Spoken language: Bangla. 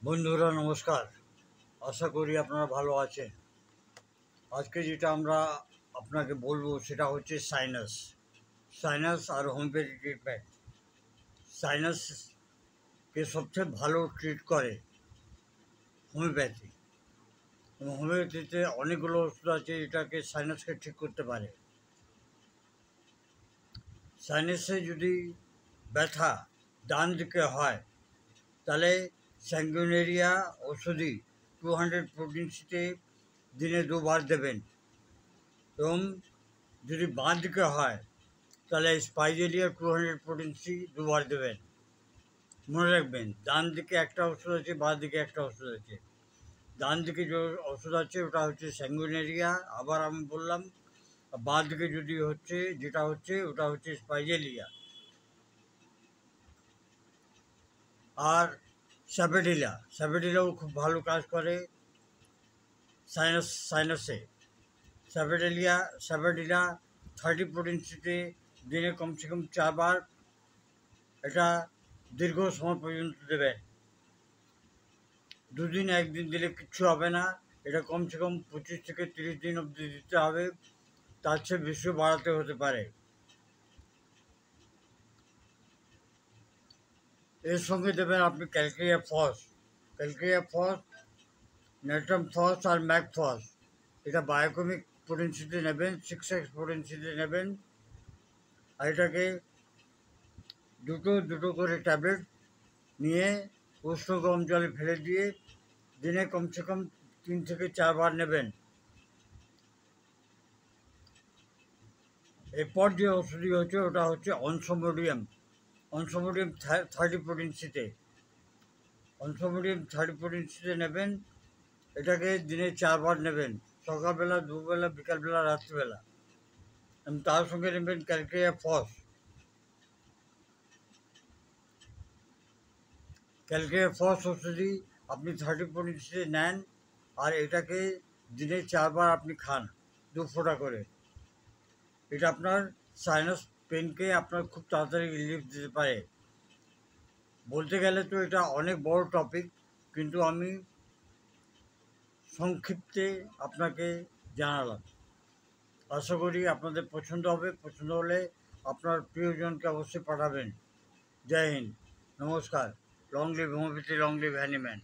বন্ধুরা নমস্কার। আশা করি আপনারা ভালো আছেন। আজকে যেটা আমরা আপনাকে বলবো সেটা হচ্ছে সাইনাস আর হোমিওপ্যাথি ট্রিটমেন্ট। সাইনাসকে সবচেয়ে ভালো ট্রিট করে হোমিওপ্যাথি, এবং হোমিওপ্যাথিতে অনেকগুলো ওষুধ আছে যেটাকে সাইনাসকে ঠিক করতে পারে। সাইনাসে যদি ব্যথা ডান দিকে হয় তাহলে স্যাঙ্গুইনেরিয়া ওষুধই 200 প্রোটিনসিতে দিনে 2 বার দেবেন। এবং যদি বাঁ দিকে হয় তাহলে স্পাইজেরিয়া 200 প্রোটিনসি 2 বার দেবেন। মনে রাখবেন, ডান দিকে একটা ওষুধ আছে, বাঁ দিকে একটা ওষুধ আছে। ডান দিকে যে ওষুধ আছে ওটা হচ্ছে স্যাঙ্গুইনেরিয়া, আবার আমি বললাম। বাঁ দিকে যদি হচ্ছে যেটা হচ্ছে ওটা হচ্ছে স্পাইজেরিয়া। আর স্যাপেডিলাও খুব ভালো কাজ করে সাইনাসে। স্যাপেডিলা 30 প্রোটিনসিতে দিনে কমসে কম 4 বার, এটা দীর্ঘ সময় পর্যন্ত দেবেন। 2 দিন 1 দিন দিলে কিচ্ছু হবে না, এটা কমসে কম 25 থেকে 30 দিন অবধি দিতে হবে। তার চেয়ে বেশিও বাড়াতে হতে পারে। এর সঙ্গে দেবেন আপনি ক্যালকেরিয়া ফস, নেট্রাম ফস আর ম্যাক ফস। এটা বায়োকেমিক পোটেন্সিতে নেবেন, 6x পোটেন্সিতে নেবেন। আর এটাকে দুটো দুটো করে ট্যাবলেট নিয়ে উষ্ণ গরম জলে ফেলে দিয়ে দিনে কমসে কম 3 থেকে 4 বার নেবেন। এরপর যে ওষুধটি হচ্ছে ওটা হচ্ছে অনসোমোডিয়াম 30 প্রোটিনসিতে। অনসোমোডিয়াম 30 প্রোটিনসিতে নেবেন। এটাকে দিনে 4 বার নেবেন, সকালবেলা, দুপুরবেলা, বিকালবেলা, রাত্রিবেলা। এবং তার সঙ্গে নেবেন ক্যালকেরিয়া ফস ওষুধই আপনি 30 প্রোটিনসিতে নেন। আর এটাকে দিনে 4 বার আপনি খান, 2 ফোঁটা করে। এটা আপনার সাইনাস পেনকে আপনার খুব তাড়াতাড়ি রিলিফ দিতে পারে। বলতে গেলে তো এটা অনেক বড় টপিক, কিন্তু আমি সংক্ষিপ্তে আপনাকে জানালাম। আশা করি আপনাদের পছন্দ হবে। পছন্দ হলে আপনার প্রিয়জনকে অবশ্যই পাঠাবেন। জয় হিন্দ, নমস্কার। Long live homeopathy, long live Hahnemann.